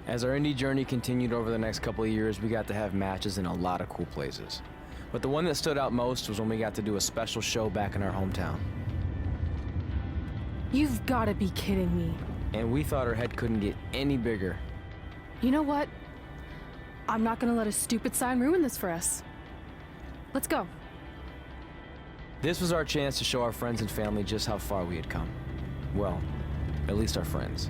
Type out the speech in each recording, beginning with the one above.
As our indie journey continued over the next couple of years, we got to have matches in a lot of cool places. But the one that stood out most was when we got to do a special show back in our hometon. You've got to be kidding me. And we thought our head couldn't get any bigger. You know what? I'm not gonna let a stupid sign ruin this for us. Let's go. This was our chance to show our friends and family just how far we had come. Well, at least our friends.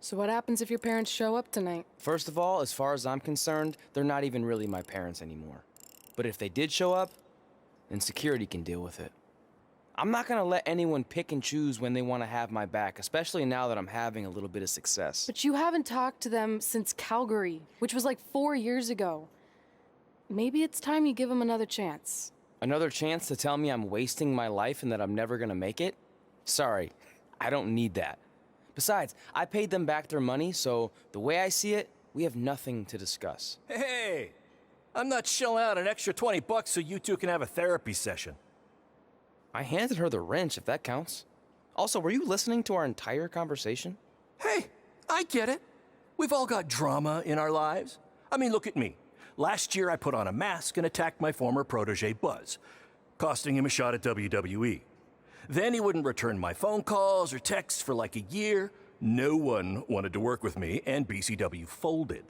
So what happens if your parents show up tonight? First of all, as far as I'm concerned, they're not even really my parents anymore. But if they did show up, then security can deal with it. I'm not gonna let anyone pick and choose when they want to have my back, especially now that I'm having a little bit of success. But you haven't talked to them since Calgary, which was like 4 years ago. Maybe it's time you give them another chance. Another chance to tell me I'm wasting my life and that I'm never gonna make it? Sorry, I don't need that. Besides, I paid them back their money, so the way I see it, we have nothing to discuss. Hey, I'm not shelling out an extra 20 bucks so you two can have a therapy session. I handed her the wrench, if that counts. Also, were you listening to our entire conversation? Hey, I get it. We've all got drama in our lives. I mean, look at me. Last year I put on a mask and attacked my former protege Buzz, costing him a shot at WWE. Then he wouldn't return my phone calls or texts for like a year. No one wanted to work with me, and BCW folded.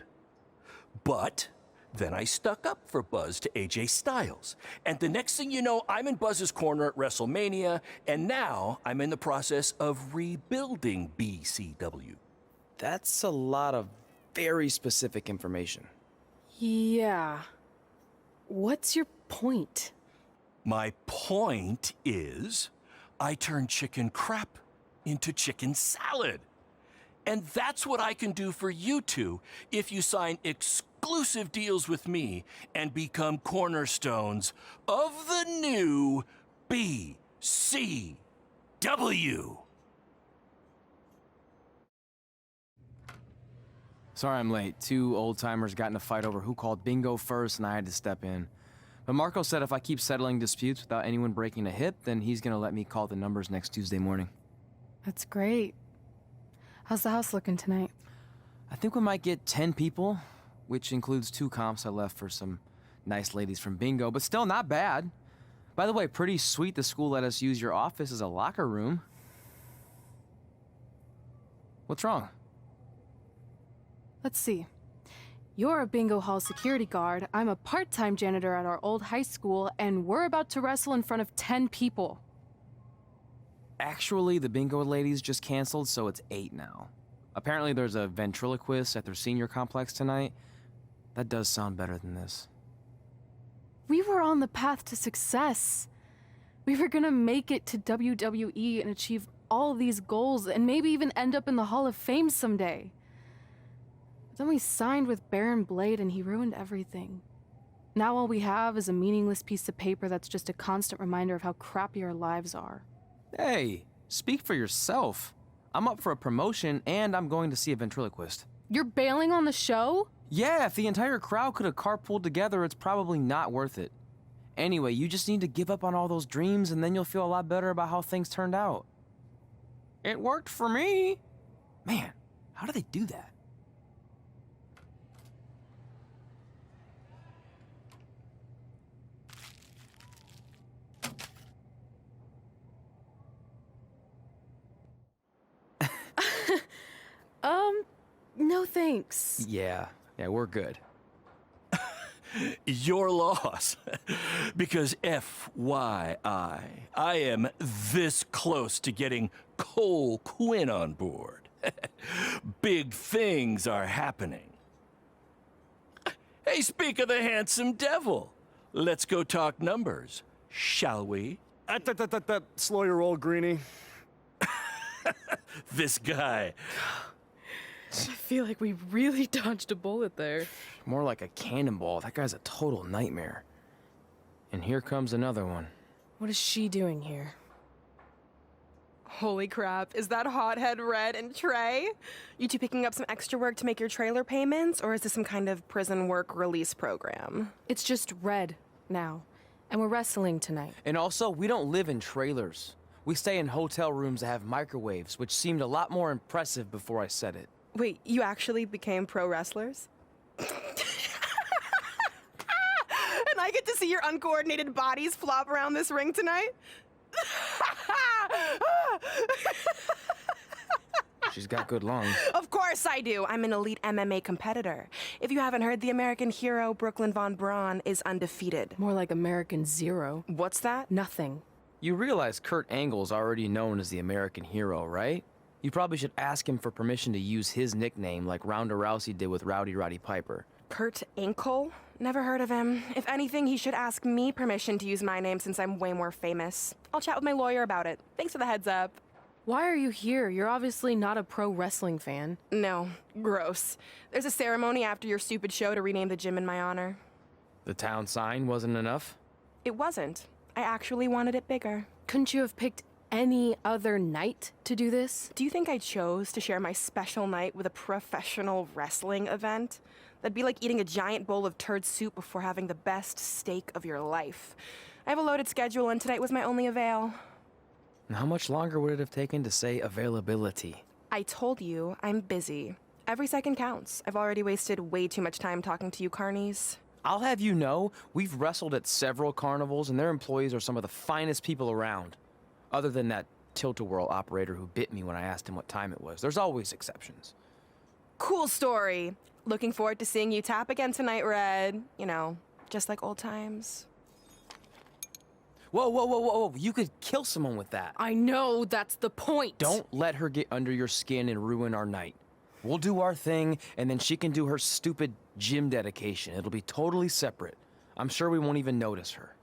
But then I stuck up for Buzz to AJ Styles. And the next thing you know, I'm in Buzz's corner at WrestleMania, and now I'm in the process of rebuilding BCW. That's a lot of very specific information. Yeah. What's your point? My point is, I turned chicken crap into chicken salad. And that's what I can do for you two if you sign exclusive deals with me and become cornerstones of the new BCW. Sorry I'm late. Two old-timers got in a fight over who called bingo first, and I had to step in. But Marco said if I keep settling disputes without anyone breaking a hip, then he's gonna let me call the numbers next Tuesday morning. That's great. How's the house looking tonight? I think we might get 10 people, which includes 2 comps I left for some nice ladies from bingo, but still not bad. By the way, pretty sweet the school let us use your office as a locker room. What's wrong? Let's see. You're a bingo hall security guard, I'm a part-time janitor at our old high school, and we're about to wrestle in front of 10 people. Actually, the bingo ladies just canceled, so it's 8 now. Apparently there's a ventriloquist at their senior complex tonight. That does sound better than this. We were on the path to success. We were gonna make it to WWE and achieve all these goals and maybe even end up in the Hall of Fame someday. But then we signed with Baron Blade and he ruined everything. Now all we have is a meaningless piece of paper that's just a constant reminder of how crappy our lives are. Hey, speak for yourself. I'm up for a promotion and I'm going to see a ventriloquist. You're bailing on the show? Yeah, if the entire crowd could have carpooled together, it's probably not worth it. Anyway, you just need to give up on all those dreams and then you'll feel a lot better about how things turned out. It worked for me. Man, how do they do that? No thanks. Yeah, we're good. Your loss. Because FYI, I am this close to getting Cole Quinn on board. Big things are happening. Hey, speak of the handsome devil. Let's go talk numbers, shall we? Slow your roll, Greenie. This guy. I feel like we really dodged a bullet there. More like a cannonball. That guy's a total nightmare. And here comes another one. What is she doing here? Holy crap, is that hothead Red and Trey? You two picking up some extra work to make your trailer payments, or is this some kind of prison work release program? It's just Red now, and we're wrestling tonight. And also, we don't live in trailers. We stay in hotel rooms that have microwaves, which seemed a lot more impressive before I said it. Wait, you actually became pro wrestlers? And I get to see your uncoordinated bodies flop around this ring tonight? She's got good lungs. Of course I do. I'm an elite MMA competitor. If you haven't heard, the American hero, BigBruhVen Von Braun, is undefeated. More like American Zero. What's that? Nothing. You realize Kurt Angle's already known as the American hero, right? You probably should ask him for permission to use his nickname like Ronda Rousey did with Rowdy Roddy Piper. Kurt Angle? Never heard of him. If anything, he should ask me permission to use my name since I'm way more famous. I'll chat with my lawyer about it. Thanks for the heads up. Why are you here? You're obviously not a pro wrestling fan. No, gross. There's a ceremony after your stupid show to rename the gym in my honor. The town sign wasn't enough? It wasn't. I actually wanted it bigger. Couldn't you have picked any other night to do this? Do you think I chose to share my special night with a professional wrestling event? That'd be like eating a giant bowl of turd soup before having the best steak of your life. I have a loaded schedule, and tonight was my only avail. And how much longer would it have taken to say availability? I told you, I'm busy. Every second counts. I've already wasted way too much time talking to you carnies. I'll have you know, we've wrestled at several carnivals, and their employees are some of the finest people around. Other than that tilt-a-whirl operator who bit me when I asked him what time it was. There's always exceptions. Cool story. Looking forward to seeing you tap again tonight, Red. You know, just like old times. Whoa, whoa, whoa, whoa, whoa. You could kill someone with that. I know, that's the point. Don't let her get under your skin and ruin our night. We'll do our thing, and then she can do her stupid gym dedication. It'll be totally separate. I'm sure we won't even notice her.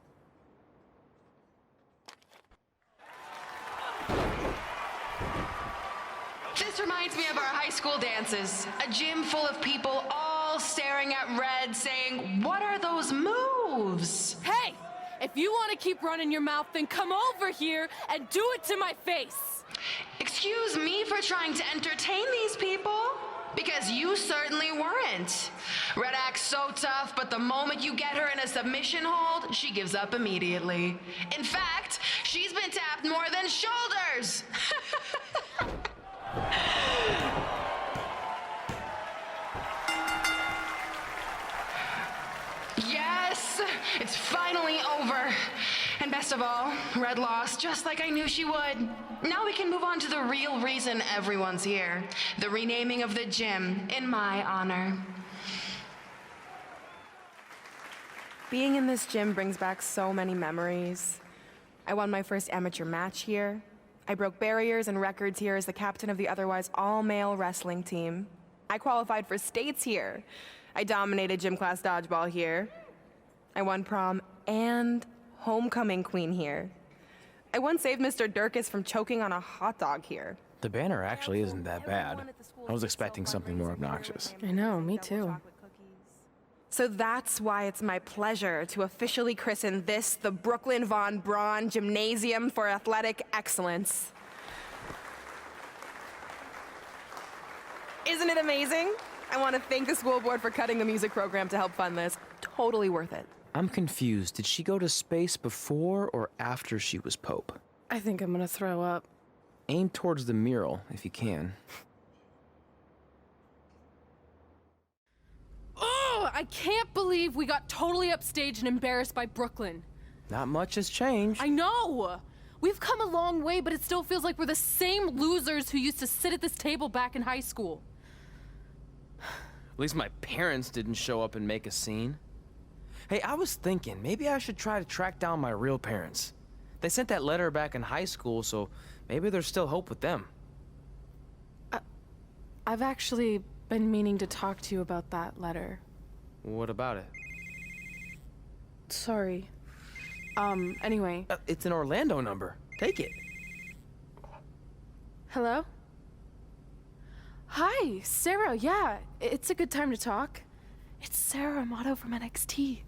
This reminds me of our high school dances. A gym full of people all staring at Red saying, "What are those moves?" Hey! If you want to keep running your mouth, then come over here and do it to my face. Excuse me for trying to entertain these people? Because you certainly weren't. Red acts so tough, but the moment you get her in a submission hold, she gives up immediately. In fact, she's been tapped more than shoulders. Yes, it's finally over. And best of all, Red lost just like I knew she would. Now we can move on to the real reason everyone's here. The renaming of the gym in my honor. Being in this gym brings back so many memories. I won my first amateur match here. I broke barriers and records here as the captain of the otherwise all-male wrestling team. I qualified for states here. I dominated gym class dodgeball here. I won prom and homecoming queen here. I once saved Mr. Durkis from choking on a hot dog here. The banner actually isn't that bad. I was expecting something more obnoxious. I know, me too. So that's why it's my pleasure to officially christen this the BigBruhVen Von Braun Gymnasium for Athletic Excellence. Isn't it amazing? I want to thank the school board for cutting the music program to help fund this. Totally worth it. I'm confused. Did she go to space before or after she was Pope? I think I'm gonna throw up. Aim towards the mural, if you can. Oh, I can't believe we got totally upstaged and embarrassed by Brooklyn. Not much has changed. I know! We've come a long way, but it still feels like we're the same losers who used to sit at this table back in high school. At least my parents didn't show up and make a scene. Hey, I was thinking, maybe I should try to track down my real parents. They sent that letter back in high school, so maybe there's still hope with them. I've actually been meaning to talk to you about that letter. What about it? Sorry. Anyway. It's an Orlando number. Take it. Hello? Hi, Sarah, yeah, it's a good time to talk. It's Sarah Amato from NXT.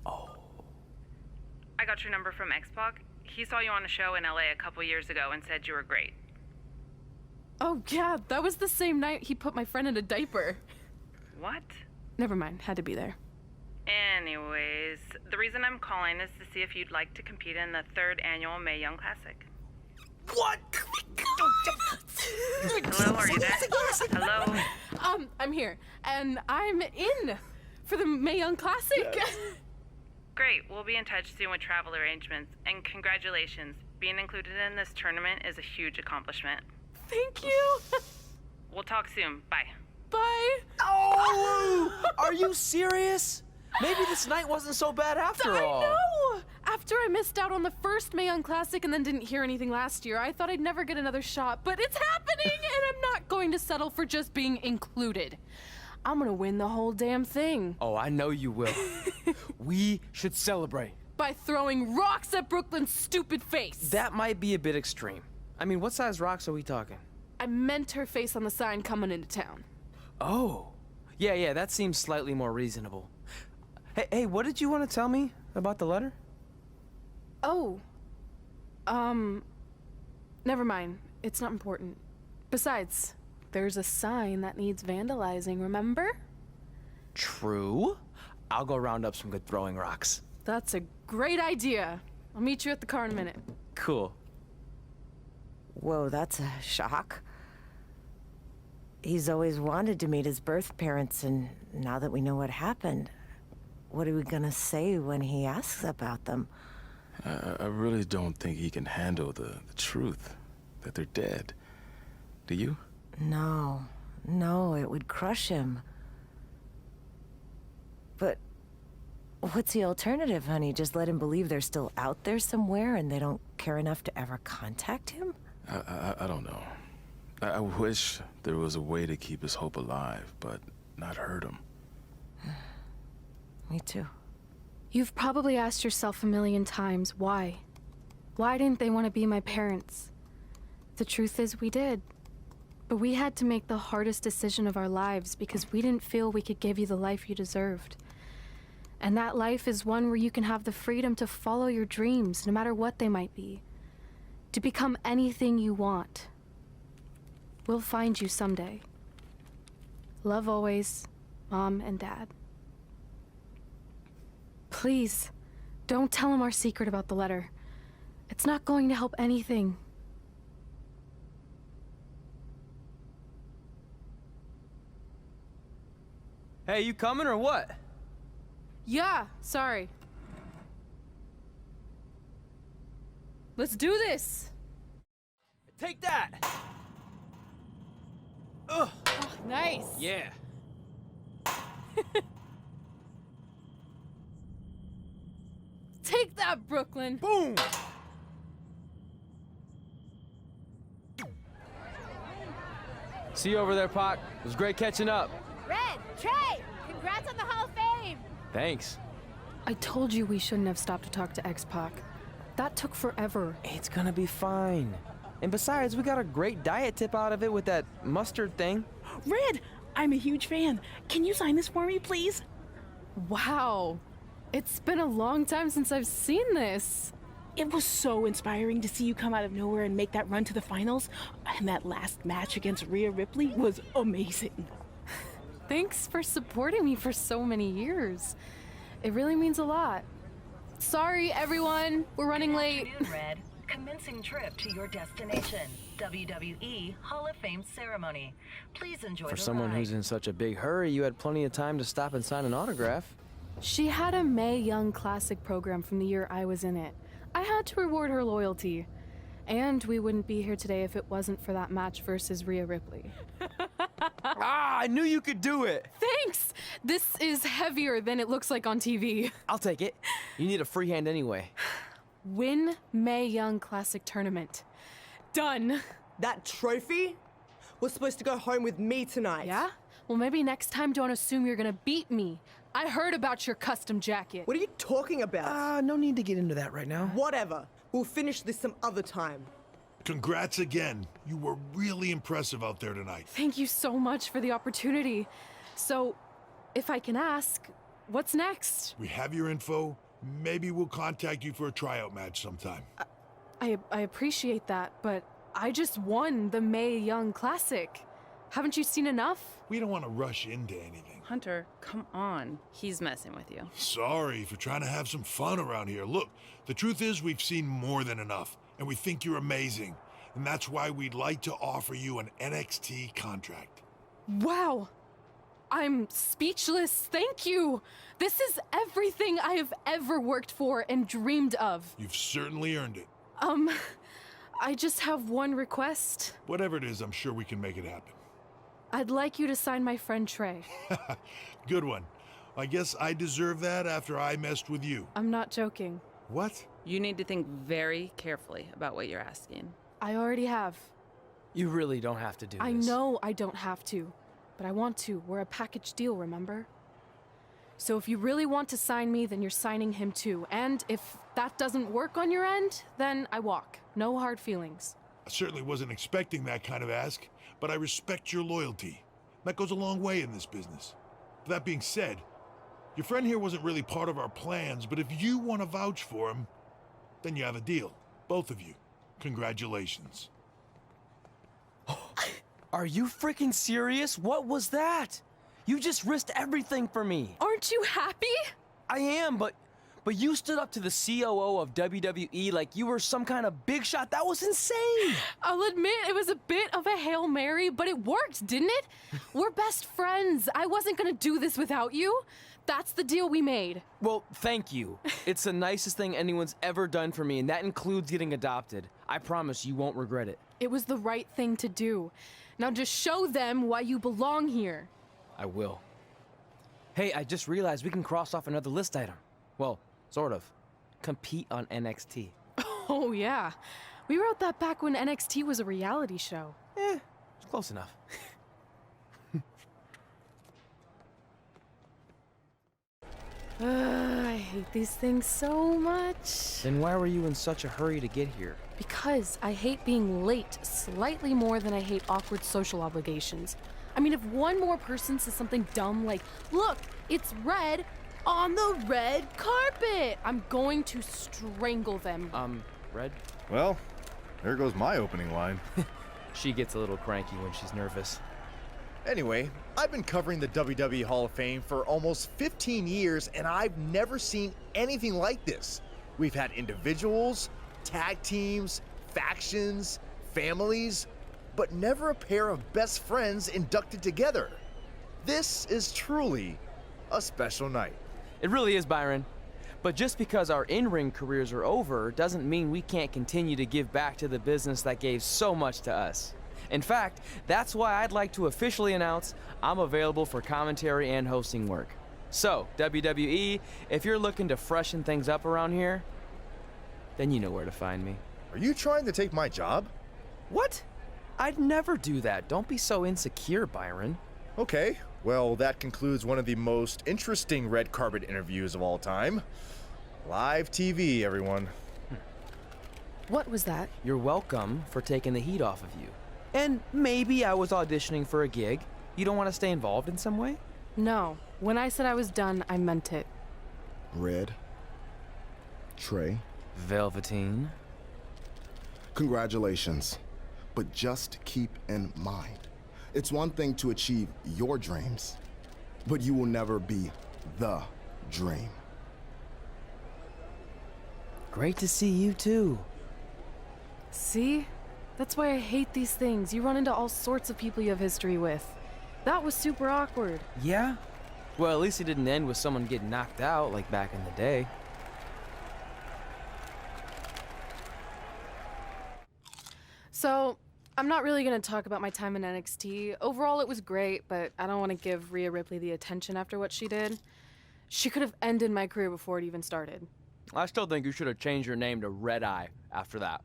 I got your number from X-Pac. He saw you on a show in LA a couple years ago and said you were great. Oh, yeah, that was the same night he put my friend in a diaper. What? Never mind, had to be there. Anyways, the reason I'm calling is to see if you'd like to compete in the 3rd annual Mae Young Classic. What? Hello, are you there? Hello? I'm here. And I'm in for the Mae Young Classic. Great, we'll be in touch soon with travel arrangements. And congratulations, being included in this tournament is a huge accomplishment. Thank you. We'll talk soon. Bye. Bye. Oh! Are you serious? Maybe this night wasn't so bad after all. I know! After I missed out on the first Mae Young Classic and then didn't hear anything last year, I thought I'd never get another shot, but it's happening, and I'm not going to settle for just being included. I'm gonna win the whole damn thing. Oh, I know you will. We should celebrate. By throwing rocks at Brooklyn's stupid face. That might be a bit extreme. I mean, what size rocks are we talking? I meant her face on the sign coming into town. Oh. Yeah, that seems slightly more reasonable. Hey, what did you want to tell me about the letter? Oh. Never mind. It's not important. Besides, there's a sign that needs vandalizing, remember? True. I'll go round up some good throwing rocks. That's a great idea. I'll meet you at the car in a minute. Cool. Whoa, that's a shock. He's always wanted to meet his birth parents, and now that we know what happened, what are we gonna say when he asks about them? I really don't think he can handle the truth, that they're dead. Do you? No, it would crush him. But what's the alternative, honey? Just let him believe they're still out there somewhere and they don't care enough to ever contact him? I don't know. I wish there was a way to keep his hope alive, but not hurt him. Me too. You've probably asked yourself a million times, why? Why didn't they want to be my parents? The truth is, we did. But we had to make the hardest decision of our lives because we didn't feel we could give you the life you deserved. And that life is one where you can have the freedom to follow your dreams, no matter what they might be. To become anything you want. We'll find you someday. Love always, Mom and Dad. Please, don't tell him our secret about the letter. It's not going to help anything. Hey, you coming or what? Yeah, sorry. Let's do this! Take that! Ugh. Oh, nice! Yeah. Take that, Brooklyn! Boom! See you over there, Pac. It was great catching up. Red, Trey, congrats on the Hall of Fame! Thanks. I told you we shouldn't have stopped to talk to X-Pac. That took forever. It's gonna be fine. And besides, we got a great diet tip out of it with that mustard thing. Red, I'm a huge fan. Can you sign this for me, please? Wow. It's been a long time since I've seen this. It was so inspiring to see you come out of nowhere and make that run to the finals. And that last match against Rhea Ripley was amazing. Thanks for supporting me for so many years. It really means a lot. Sorry, everyone. We're running late. Good afternoon, Red. Commencing trip to your destination. WWE Hall of Fame ceremony. Please enjoy For the someone ride. who's in such a big hurry, you had plenty of time to stop and sign an autograph. She had a Mae Young Classic program from the year I was in it. I had to reward her loyalty. And we wouldn't be here today if it wasn't for that match versus Rhea Ripley. I knew you could do it! Thanks! This is heavier than it looks like on TV. I'll take it. You need a free hand anyway. Win Mae Young Classic tournament. Done. That trophy was supposed to go home with me tonight. Yeah? Well, maybe next time don't assume you're gonna beat me. I heard about your custom jacket. What are you talking about? No need to get into that right now. Whatever. We'll finish this some other time. Congrats again. You were really impressive out there tonight. Thank you so much for the opportunity. So, if I can ask, what's next? We have your info. Maybe we'll contact you for a tryout match sometime. I appreciate that, but I just won the Mae Young Classic. Haven't you seen enough? We don't want to rush into anything. Hunter, come on. He's messing with you. Sorry for trying to have some fun around here. Look, the truth is we've seen more than enough, and we think you're amazing. And that's why we'd like to offer you an NXT contract. Wow! I'm speechless. Thank you. This is everything I have ever worked for and dreamed of. You've certainly earned it. I just have one request. Whatever it is, I'm sure we can make it happen. I'd like you to sign my friend Trey. Good one. I guess I deserve that after I messed with you. I'm not joking. What? You need to think very carefully about what you're asking. I already have. You really don't have to do this. I know I don't have to, but I want to. We're a package deal, remember? So if you really want to sign me, then you're signing him too. And if that doesn't work on your end, then I walk. No hard feelings. I certainly wasn't expecting that kind of ask, but I respect your loyalty. That goes a long way in this business. That being said, your friend here wasn't really part of our plans, but if you want to vouch for him, then you have a deal. Both of you. Congratulations. Are you freaking serious? What was that? You just risked everything for me. Aren't you happy? I am, but you stood up to the COO of WWE like you were some kind of big shot. That was insane. I'll admit it was a bit of a Hail Mary, but it worked, didn't it? We're best friends. I wasn't gonna do this without you. That's the deal we made. Well, thank you. It's the nicest thing anyone's ever done for me, and that includes getting adopted. I promise you won't regret it. It was the right thing to do. Now just show them why you belong here. I will. Hey, I just realized we can cross off another list item. Well, sort of. Compete on NXT. Oh, yeah. We wrote that back when NXT was a reality show. It's close enough. I hate these things so much. Then why were you in such a hurry to get here? Because I hate being late slightly more than I hate awkward social obligations. I mean, if one more person says something dumb like, look, it's red on the red carpet, I'm going to strangle them. Red? Well, there goes my opening line. She gets a little cranky when she's nervous. Anyway, I've been covering the WWE Hall of Fame for almost 15 years, and I've never seen anything like this. We've had individuals, tag teams, factions, families, but never a pair of best friends inducted together. This is truly a special night. It really is, Byron. But just because our in-ring careers are over doesn't mean we can't continue to give back to the business that gave so much to us. In fact, that's why I'd like to officially announce I'm available for commentary and hosting work. So, WWE, if you're looking to freshen things up around here, then you know where to find me. Are you trying to take my job? What? I'd never do that. Don't be so insecure, Byron. Okay, well, that concludes one of the most interesting red carpet interviews of all time. Live TV, everyone. What was that? You're welcome for taking the heat off of you. And maybe I was auditioning for a gig. You don't want to stay involved in some way? No. When I said I was done, I meant it. Red. Trey. Velveteen. Congratulations. But just keep in mind, it's one thing to achieve your dreams, but you will never be the dream. Great to see you too. See? That's why I hate these things. You run into all sorts of people you have history with. That was super awkward. Yeah? Well, at least it didn't end with someone getting knocked out like back in the day. So, I'm not really going to talk about my time in NXT. Overall, it was great, but I don't want to give Rhea Ripley the attention after what she did. She could have ended my career before it even started. I still think you should have changed your name to Red Eye after that.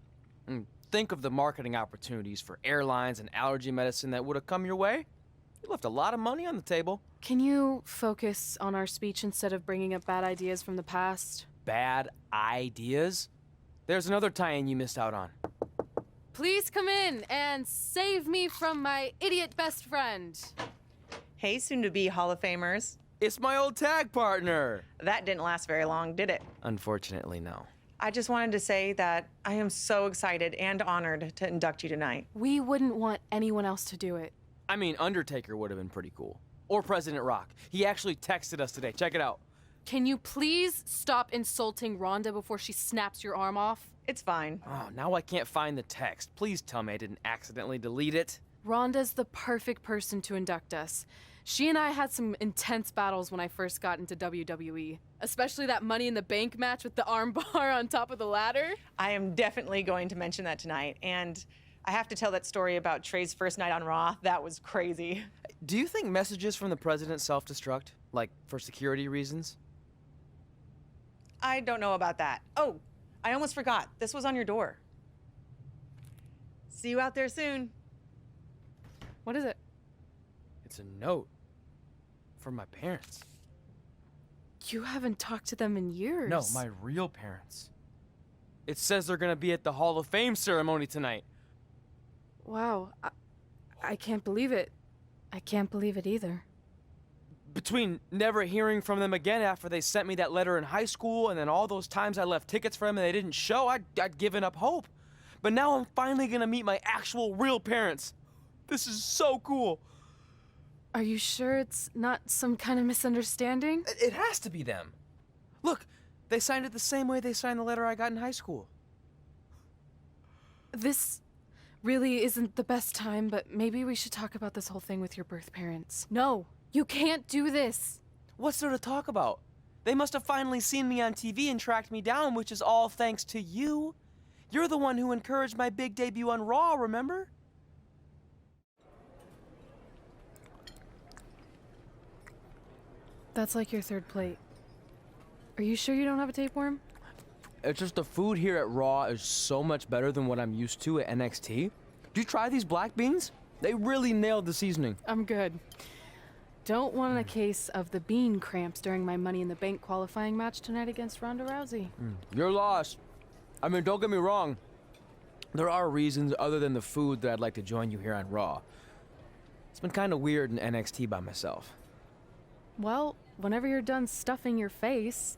Think of the marketing opportunities for airlines and allergy medicine that would have come your way. You left a lot of money on the table. Can you focus on our speech instead of bringing up bad ideas from the past? Bad ideas? There's another tie-in you missed out on. Please come in and save me from my idiot best friend. Hey, soon-to-be Hall of Famers. It's my old tag partner. That didn't last very long, did it? Unfortunately, no. I just wanted to say that I am so excited and honored to induct you tonight. We wouldn't want anyone else to do it. I mean, Undertaker would have been pretty cool. Or President Rock. He actually texted us today. Check it out. Can you please stop insulting Rhonda before she snaps your arm off? It's fine. Oh, now I can't find the text. Please tell me I didn't accidentally delete it. Rhonda's the perfect person to induct us. She and I had some intense battles when I first got into WWE, especially that Money in the Bank match with the arm bar on top of the ladder. I am definitely going to mention that tonight. And I have to tell that story about Trey's first night on Raw. That was crazy. Do you think messages from the president self-destruct? Like, for security reasons? I don't know about that. Oh, I almost forgot. This was on your door. See you out there soon. What is it? It's a note. From my parents. You haven't talked to them in years. No, my real parents. It says they're gonna be at the Hall of Fame ceremony tonight. Wow, I can't believe it. I can't believe it either. Between never hearing from them again after they sent me that letter in high school and then all those times I left tickets for them and they didn't show, I'd given up hope. But now I'm finally gonna meet my actual real parents. This is so cool. Are you sure it's not some kind of misunderstanding? It has to be them. Look, they signed it the same way they signed the letter I got in high school. This really isn't the best time, but maybe we should talk about this whole thing with your birth parents. No, you can't do this. What's there to talk about? They must have finally seen me on TV and tracked me down, which is all thanks to you. You're the one who encouraged my big debut on Raw, remember? That's like your third plate. Are you sure you don't have a tapeworm? It's just the food here at Raw is so much better than what I'm used to at NXT. Did you try these black beans? They really nailed the seasoning. I'm good. Don't want a case of the bean cramps during my Money in the Bank qualifying match tonight against Ronda Rousey. Your loss. I mean, don't get me wrong. There are reasons other than the food that I'd like to join you here on Raw. It's been kind of weird in NXT by myself. Well, whenever you're done stuffing your face,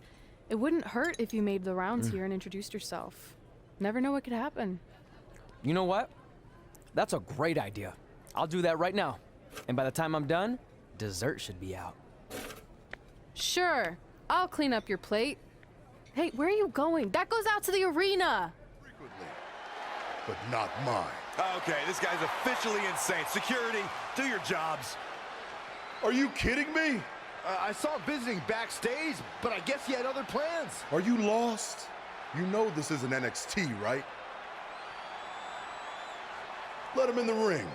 it wouldn't hurt if you made the rounds here and introduced yourself. Never know what could happen. You know what? That's a great idea. I'll do that right now. And by the time I'm done, dessert should be out. Sure, I'll clean up your plate. Hey, where are you going? That goes out to the arena. Frequently, but not mine. Okay, this guy's officially insane. Security, do your jobs. Are you kidding me? I saw him visiting backstage, but I guess he had other plans. Are you lost? You know this isn't NXT, right? Let him in the ring.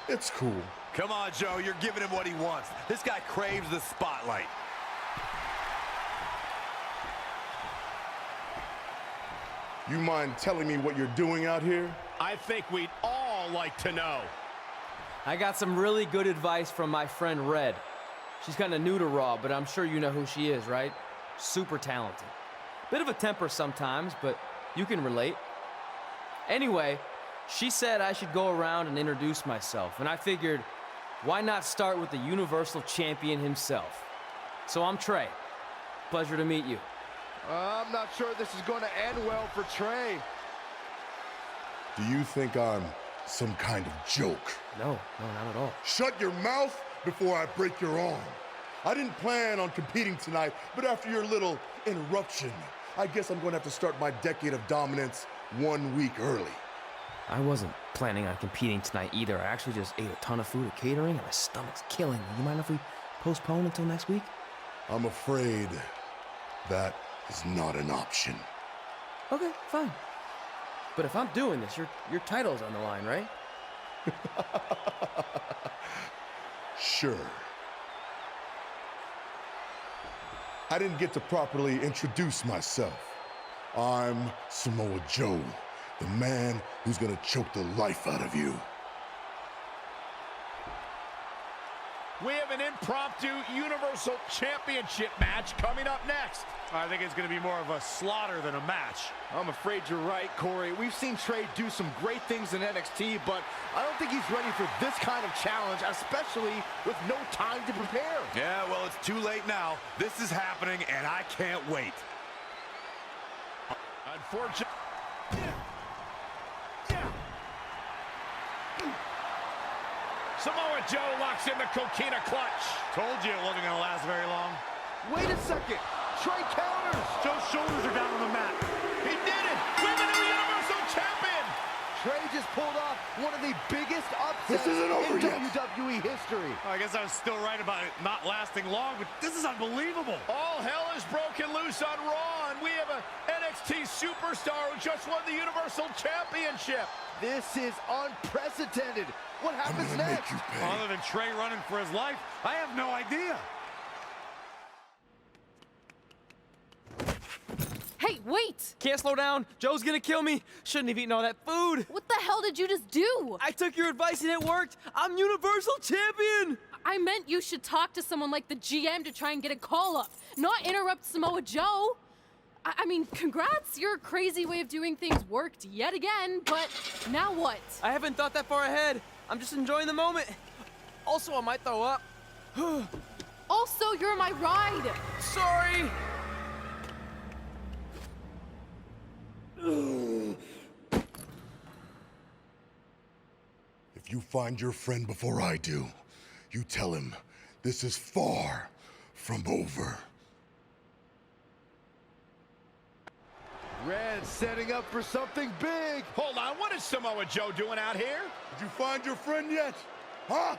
It's cool. Come on, Joe, you're giving him what he wants. This guy craves the spotlight. You mind telling me what you're doing out here? I think we'd all like to know. I got some really good advice from my friend Red. She's kind of new to Raw, but I'm sure you know who she is, right? Super talented. Bit of a temper sometimes, but you can relate. Anyway, she said I should go around and introduce myself, and I figured, why not start with the Universal Champion himself? So I'm Trey. Pleasure to meet you. I'm not sure this is going to end well for Trey. Do you think I'm some kind of joke? No, not at all. Shut your mouth before I break your arm. I didn't plan on competing tonight, but after your little interruption, I guess I'm going to have to start my decade of dominance 1 week early. I wasn't planning on competing tonight either. I actually just ate a ton of food at catering and my stomach's killing me. You mind if we postpone until next week? I'm afraid that is not an option. Okay, fine. But if I'm doing this, your title's on the line, right? Sure. I didn't get to properly introduce myself. I'm Samoa Joe, the man who's gonna choke the life out of you. We have an impromptu Universal Championship match coming up next. I think it's going to be more of a slaughter than a match. I'm afraid you're right, Corey. We've seen Trey do some great things in NXT, but I don't think he's ready for this kind of challenge, especially with no time to prepare. Yeah, well, it's too late now. This is happening, and I can't wait. Unfortunately. Samoa Joe locks in the coquina clutch. Told you it wasn't going to last very long. Wait a second. Trey counters. Joe's shoulders are down on the mat. He did it. We're the new Universal Champion. Trey just pulled off one of the biggest upsets This isn't over in yet. WWE history. I guess I was still right about it not lasting long, but this is unbelievable. All hell is broken loose on Raw, and we have an NXT superstar who just won the Universal Championship. This is unprecedented. What happens next? Other than Trey running for his life, I have no idea. Hey, wait! Can't slow down. Joe's gonna kill me. Shouldn't have eaten all that food. What the hell did you just do? I took your advice and it worked. I'm Universal Champion. I meant you should talk to someone like the GM to try and get a call up, not interrupt Samoa Joe. I mean, congrats. Your crazy way of doing things worked yet again, but now what? I haven't thought that far ahead. I'm just enjoying the moment. Also, I might throw up. Also, you're my ride. Sorry. If you find your friend before I do, you tell him this is far from over. Red setting up for something big. Hold on, what is Samoa Joe doing out here? Did you find your friend yet? Huh?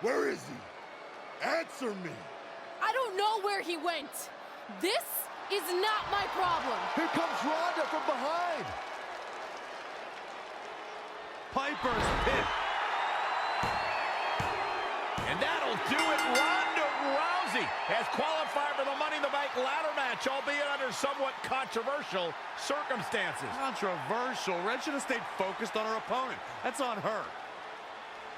Where is he? Answer me. I don't know where he went. This is not my problem. Here comes Ronda from behind. Piper's pit. And that'll do it. Ronda Rousey has qualified for the Money in the Bank ladder match, albeit under somewhat controversial circumstances. Controversial. Red should have stayed focused on her opponent. That's on her.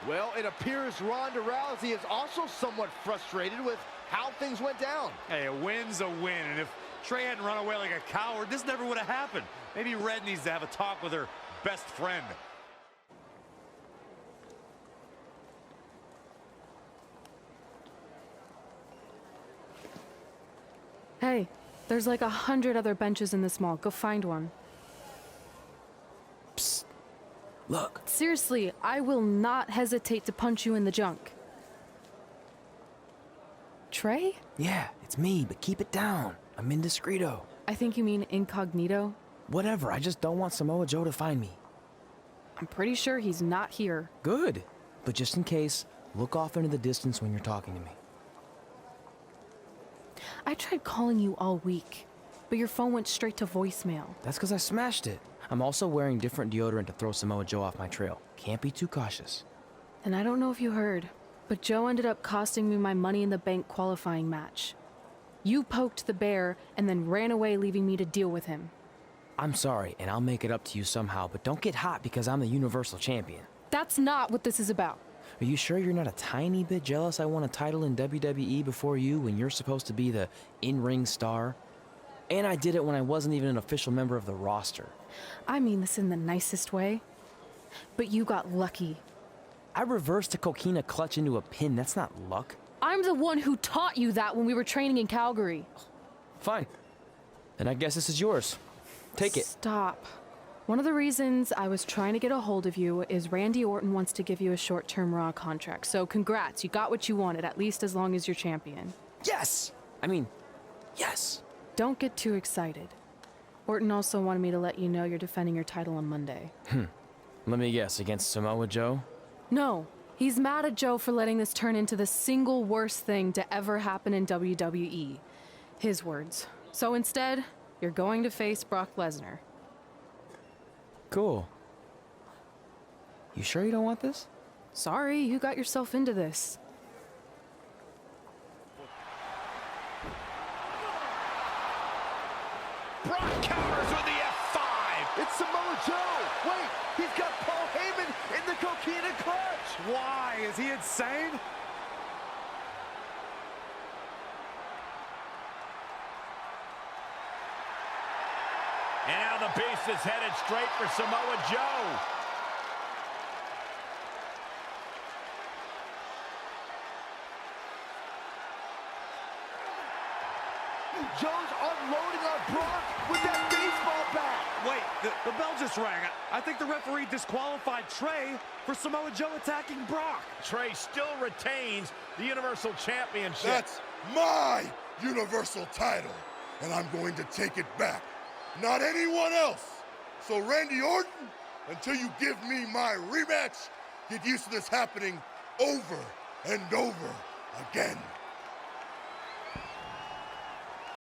Well, it appears Ronda Rousey is also somewhat frustrated with how things went down. Hey, a win's a win, and if Trey hadn't run away like a coward, this never would have happened. Maybe Red needs to have a talk with her best friend. Hey, there's like 100 other benches in this mall. Go find one. Psst. Look. Seriously, I will not hesitate to punch you in the junk. Trey? Yeah, it's me, but keep it down. I'm indiscreto. I think you mean incognito. Whatever, I just don't want Samoa Joe to find me. I'm pretty sure he's not here. Good. But just in case, look off into the distance when you're talking to me. I tried calling you all week, but your phone went straight to voicemail. That's because I smashed it. I'm also wearing different deodorant to throw Samoa Joe off my trail. Can't be too cautious. And I don't know if you heard, but Joe ended up costing me my Money in the Bank qualifying match. You poked the bear and then ran away, leaving me to deal with him. I'm sorry, and I'll make it up to you somehow, but don't get hot because I'm the Universal Champion. That's not what this is about. Are you sure you're not a tiny bit jealous I won a title in WWE before you when you're supposed to be the in-ring star? And I did it when I wasn't even an official member of the roster. I mean this in the nicest way. But you got lucky. I reversed a coquina clutch into a pin. That's not luck. I'm the one who taught you that when we were training in Calgary. Fine. Then I guess this is yours. Take it. Stop. One of the reasons I was trying to get a hold of you is Randy Orton wants to give you a short-term Raw contract. So congrats, you got what you wanted, at least as long as you're champion. Yes! I mean, yes! Don't get too excited. Orton also wanted me to let you know you're defending your title on Monday. Let me guess, against Samoa Joe? No, he's mad at Joe for letting this turn into the single worst thing to ever happen in WWE. His words. So instead, you're going to face Brock Lesnar. Cool. You sure you don't want this? Sorry, you got yourself into this. Brock counters with the F5. It's Samoa Joe. Wait, he's got Paul Heyman in the coquina clutch. Why? Is he insane? And now the beast is headed straight for Samoa Joe. Joe's unloading on Brock with that baseball bat. Wait, the bell just rang. I think the referee disqualified Trey for Samoa Joe attacking Brock. Trey still retains the Universal Championship. That's my Universal title, and I'm going to take it back. Not anyone else. So Randy Orton, until you give me my rematch. Get used to this happening over and over again.